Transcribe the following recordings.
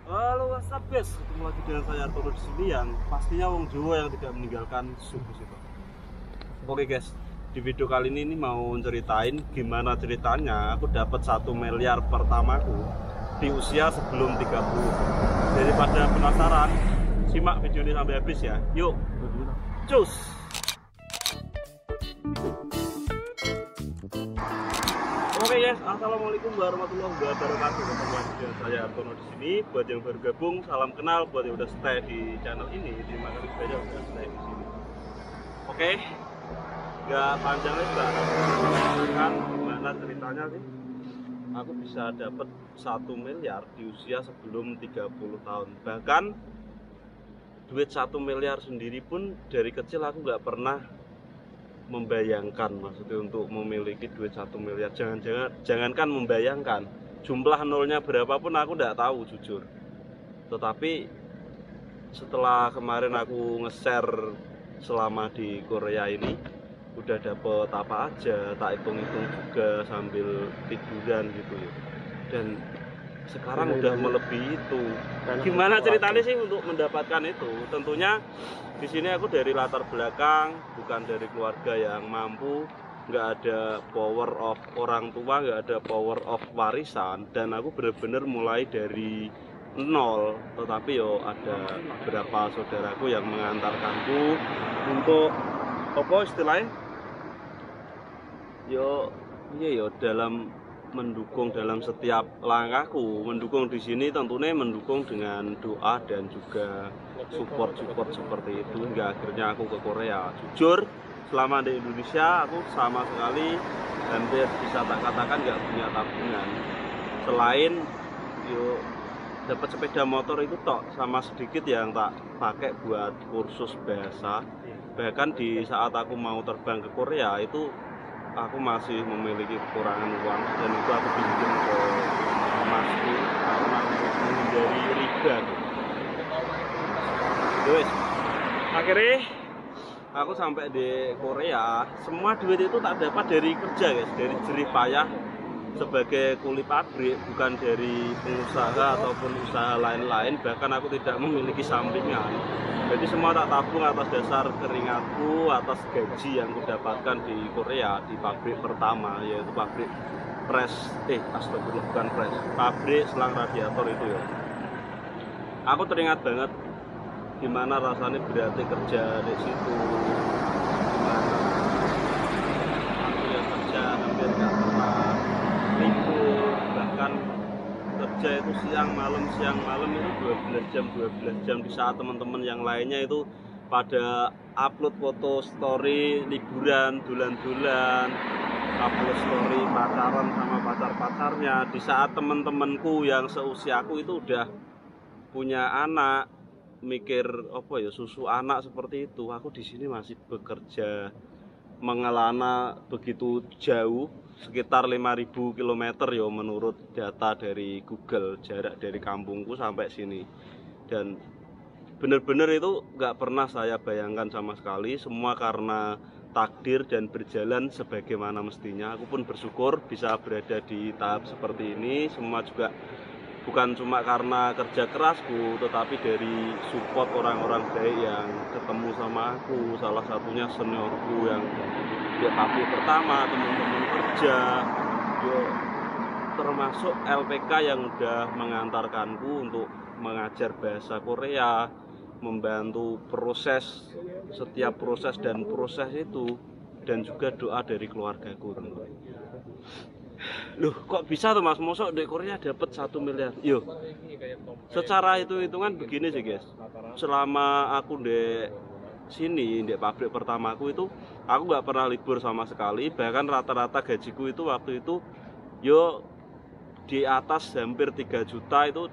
Halo WhatsApp guys, ketemu lagi dengan saya Artono di sini yang pastinya wong Jawa yang tidak meninggalkan suku situ. Oke guys, di video kali ini mau ceritain gimana ceritanya aku dapat 1 miliar pertamaku di usia sebelum 30. Daripada penasaran, simak video ini sampai habis ya. Yuk, cus! Oke guys, assalamualaikum warahmatullahi wabarakatuh. Ketemu lagi dengan saya Artono di sini. Buat yang baru gabung, salam kenal. Buat yang udah stay di channel ini, terima kasih banyak udah stay di sini. Oke, nggak panjang lebar. Kan gimana ceritanya sih? Aku bisa dapat 1 miliar di usia sebelum 30 tahun. Bahkan duit 1 miliar sendiri pun dari kecil aku nggak pernah membayangkan, maksudnya untuk memiliki duit 1 miliar. Jangankan membayangkan, jumlah nolnya berapapun aku nggak tahu jujur. Tetapi setelah kemarin aku nge-share selama di Korea ini, udah dapet apa aja, tak hitung-hitung juga sambil tiduran gitu ya. Dan sekarang udah melebihi itu. Gimana ceritanya sih untuk mendapatkan itu? Tentunya di sini aku dari latar belakang bukan dari keluarga yang mampu, nggak ada power of orang tua, nggak ada power of warisan, dan aku bener-bener mulai dari nol. Tetapi yo ada beberapa saudaraku yang mengantarkanku untuk apa istilahnya? Yo dalam mendukung dalam setiap langkahku. Mendukung di sini tentunya mendukung dengan doa dan juga support seperti itu hingga akhirnya aku ke Korea. Jujur, selama di Indonesia aku sama sekali hampir bisa tak katakan nggak punya tabungan selain dapat sepeda motor itu tok, sama sedikit yang tak pakai buat kursus bahasa. Bahkan di saat aku mau terbang ke Korea itu aku masih memiliki kekurangan uang, dan itu aku pinjam ke masku karena untuk menghindari riba. Guys, akhirnya aku sampai di Korea, semua duit itu tak dapat dari kerja guys, dari jerih payah sebagai kuli pabrik, bukan dari pengusaha ataupun usaha lain-lain. Bahkan aku tidak memiliki sampingan. Jadi semua tak tabung atas dasar keringatku, atas gaji yang kudapatkan di Korea di pabrik pertama, yaitu pabrik astagfirullah, bukan press, pabrik selang radiator itu ya. Aku teringat banget gimana rasanya berarti kerja di situ, gimana aku yang kerja hampir gak pernah libur, bahkan kerja itu siang malam itu 12 jam di saat teman-teman yang lainnya itu pada upload foto story liburan, dulan-dulan, upload story pacaran sama pacar-pacarnya. Di saat teman-temanku yang seusiaku itu udah punya anak, mikir apa ya, susu anak seperti itu, aku di sini masih bekerja mengelana begitu jauh, sekitar 5.000 km ya menurut data dari Google, jarak dari kampungku sampai sini. Dan bener-bener itu nggak pernah saya bayangkan sama sekali. Semua karena takdir dan berjalan sebagaimana mestinya. Aku pun bersyukur bisa berada di tahap seperti ini. Semua juga bukan cuma karena kerja kerasku, tetapi dari support orang-orang baik yang ketemu sama aku. Salah satunya seniorku yang di pabrik pertama, teman-teman kerja, termasuk LPK yang udah mengantarkanku untuk mengajar bahasa Korea, membantu proses, setiap proses dan proses itu, dan juga doa dari keluargaku tentunya. Loh, kok bisa tuh mas, mosok di Korea dapat 1 miliar? Yo, secara hitungan begini sih guys. Selama aku di sini, di pabrik pertamaku itu, aku nggak pernah libur sama sekali. Bahkan rata-rata gajiku itu waktu itu yo di atas hampir 3 juta, itu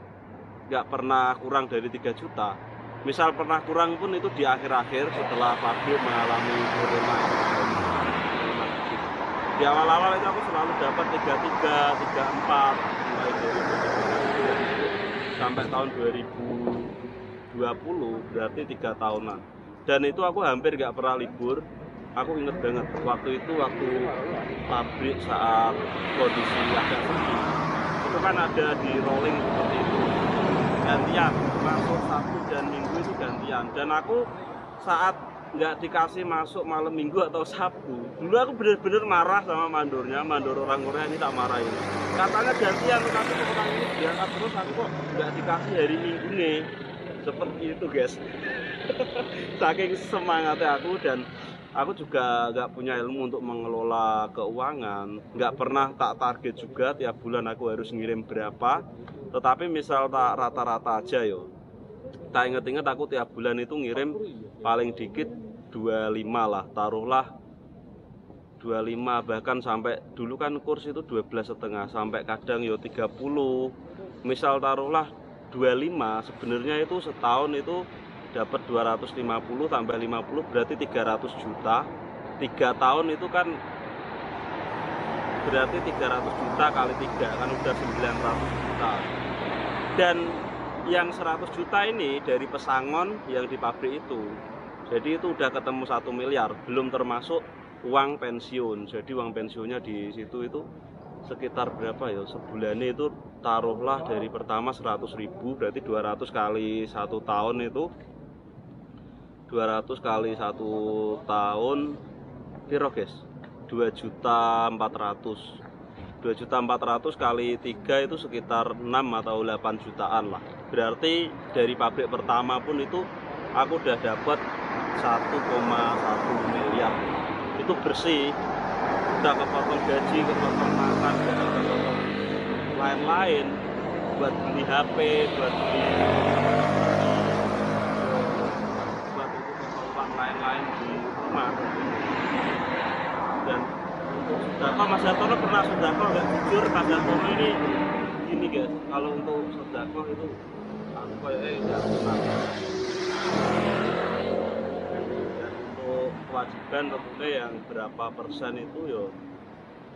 nggak pernah kurang dari 3 juta. Misal pernah kurang pun itu di akhir-akhir setelah pabrik mengalami corona. Di awal-awal itu aku selalu dapat 33, 34 mulai dari sampai tahun 2020, berarti 3 tahunan. Dan itu aku hampir gak pernah libur. Aku inget banget waktu itu, waktu pabrik saat kondisi agak sepi, itu kan ada di rolling seperti itu. gantian, masuk Sabtu dan Minggu itu gantian. Dan aku saat nggak dikasih masuk malam Minggu atau Sabtu, dulu aku bener-bener marah sama mandornya, mandor orang Korea ini tak marahin. Katanya gantian, tapi orang ini berangkat terus, aku kok nggak dikasih hari Minggu nih. Seperti itu guys. Saking semangatnya aku, dan aku juga nggak punya ilmu untuk mengelola keuangan, nggak pernah tak target juga tiap bulan aku harus ngirim berapa. Tetapi misal tak rata-rata aja yo, tak inget-inget aku tiap bulan itu ngirim paling dikit 25 lah, taruhlah 25, bahkan sampai dulu kan kurs itu 12,5 sampai kadang yo 30. Misal taruhlah 25, sebenarnya itu setahun itu dapat 250 tambah 50 berarti 300 juta. 3 tahun itu kan berarti 300 juta kali 3 kan udah 900 juta. Dan yang 100 juta ini dari pesangon yang di pabrik itu, jadi itu udah ketemu 1 miliar, belum termasuk uang pensiun. Jadi uang pensiunnya di situ itu sekitar berapa ya, sebulannya itu taruhlah dari pertama 100.000, berarti 200 kali 1 tahun itu 200 kali 1 tahun piro guys, 2.400.000. 2.400.000 kali 3 itu sekitar 6 atau 8 jutaan lah. Berarti dari pabrik pertama pun itu aku udah dapat 1,1 miliar. Itu bersih. Udah kepotong gaji, kepotong makan, kepotong lain-lain, buat beli HP, buat beli keperluan lain-lain di rumah. Dan sodako Mas Dartono pernah sodako nggak jujur. Mas Dartono ini gini guys, kalau untuk sodako itu aku kayaknya nggak pernah. Dan untuk kewajiban tentunya yang berapa persen itu yo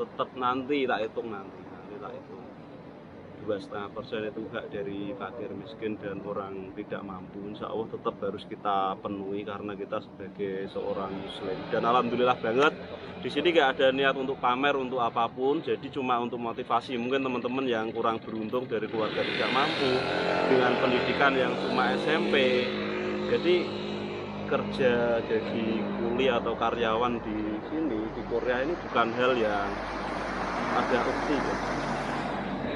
tetap nanti tak hitung, nanti tak hitung. 2,5% itu hak dari fakir miskin dan orang tidak mampu, insya Allah tetap harus kita penuhi karena kita sebagai seorang muslim. Dan alhamdulillah banget di sini gak ada niat untuk pamer untuk apapun, jadi cuma untuk motivasi. Mungkin teman-teman yang kurang beruntung dari keluarga tidak mampu dengan pendidikan yang cuma SMP, jadi kerja jadi kuli atau karyawan di sini di Korea ini bukan hal yang ada opsi ya.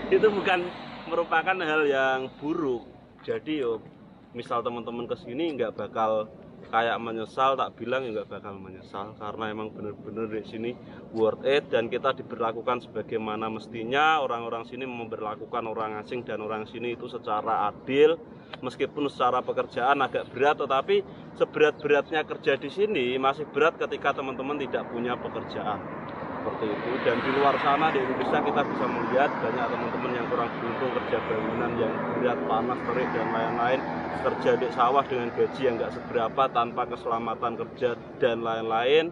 Itu bukan merupakan hal yang buruk. Jadi yo misal teman-teman kesini nggak bakal kayak menyesal, tak bilang ya nggak bakal menyesal karena emang bener-bener di sini worth it dan kita diberlakukan sebagaimana mestinya. Orang-orang sini memperlakukan orang asing dan orang sini itu secara adil, meskipun secara pekerjaan agak berat, tetapi seberat-beratnya kerja di sini masih berat ketika teman-teman tidak punya pekerjaan. Seperti itu. Dan di luar sana di Indonesia kita bisa melihat banyak teman-teman yang kurang beruntung kerja bangunan yang berat, panas, terik dan lain-lain, kerja di sawah dengan gaji yang nggak seberapa tanpa keselamatan kerja dan lain-lain.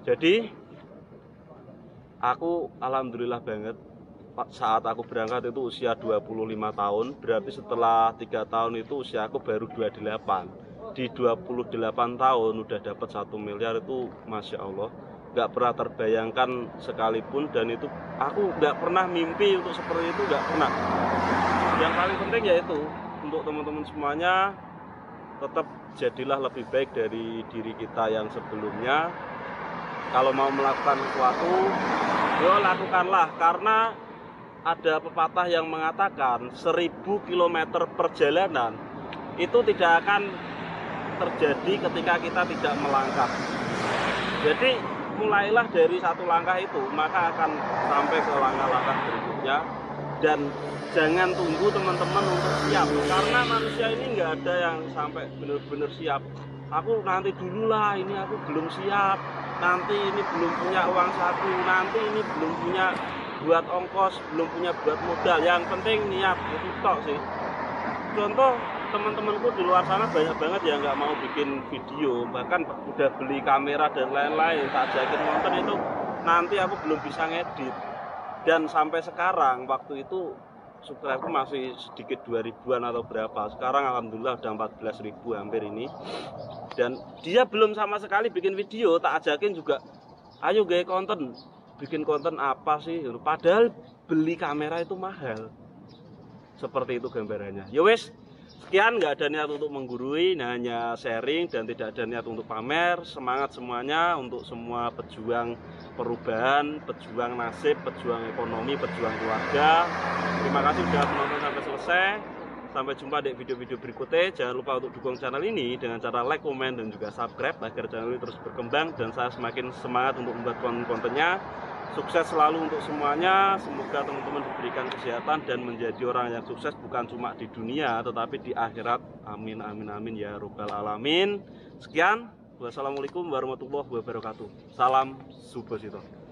Jadi aku alhamdulillah banget saat aku berangkat itu usia 25 tahun, berarti setelah 3 tahun itu usia aku baru 28. Di 28 tahun udah dapat 1 miliar itu Masya Allah, nggak pernah terbayangkan sekalipun. Dan itu aku nggak pernah mimpi untuk seperti itu, nggak pernah. Yang paling penting yaitu untuk teman-teman semuanya, tetap jadilah lebih baik dari diri kita yang sebelumnya. Kalau mau melakukan sesuatu, yo lakukanlah, karena ada pepatah yang mengatakan 1000 km perjalanan itu tidak akan terjadi ketika kita tidak melangkah. Jadi mulailah dari satu langkah itu, maka akan sampai ke langkah-langkah berikutnya. Dan jangan tunggu teman-teman untuk siap, karena manusia ini nggak ada yang sampai benar-benar siap. Aku nanti dulu lah, ini aku belum siap, nanti ini belum punya uang saku, nanti ini belum punya buat ongkos, belum punya buat modal. Yang penting niat, itu tok sih. Contoh teman-temanku di luar sana banyak banget yang nggak mau bikin video, bahkan udah beli kamera dan lain-lain, tak ajakin nonton itu, nanti aku belum bisa ngedit. Dan sampai sekarang, waktu itu subscribe aku masih sedikit 2000-an atau berapa, sekarang alhamdulillah udah 14.000 hampir ini. Dan dia belum sama sekali bikin video, tak ajakin juga, ayo gaya konten, bikin konten apa sih, padahal beli kamera itu mahal. Seperti itu gambarannya. Ya wes, Sekian, nggak ada niat untuk menggurui, hanya sharing dan tidak ada niat untuk pamer. Semangat semuanya untuk semua pejuang perubahan, pejuang nasib, pejuang ekonomi, pejuang keluarga. Terima kasih sudah menonton sampai selesai. Sampai jumpa di video-video berikutnya. Jangan lupa untuk dukung channel ini dengan cara like, komen, dan juga subscribe agar channel ini terus berkembang dan saya semakin semangat untuk membuat konten-kontennya. Sukses selalu untuk semuanya. Semoga teman-teman diberikan kesehatan dan menjadi orang yang sukses bukan cuma di dunia tetapi di akhirat. Amin amin amin ya robbal alamin. Sekian. Wassalamualaikum warahmatullahi wabarakatuh. Salam Subhasito.